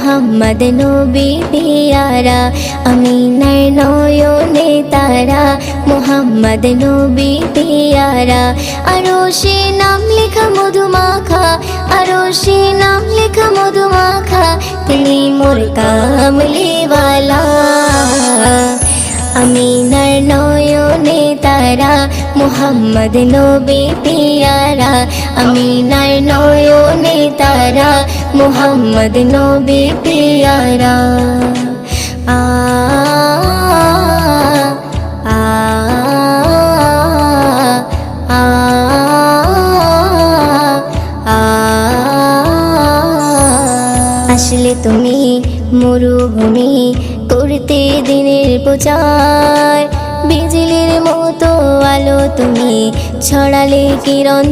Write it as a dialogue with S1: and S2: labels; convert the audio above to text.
S1: মুহাম্মদ নবী পিয়ারা, আমিনার নয়নে তারা, মুহাম্মদ নবী পিয়ারা। আরশে নাম লেখা মধুমাখা, আরশে নাম লেখা মধুমাখা, তিনি মোর কামলিওয়ালা। আমিনার নয়নে তারা, মুহাম্মদ নবী পিয়ারা, আমিনার নয়নে তারা, মুহাম্মদ নবী পিয়ারা। আ আ আ আ আসলে তুমি মরুভূমি করতে দিনের প্রচার, বিজলির মতো আলো তুমি ছড়ালে কিরণ।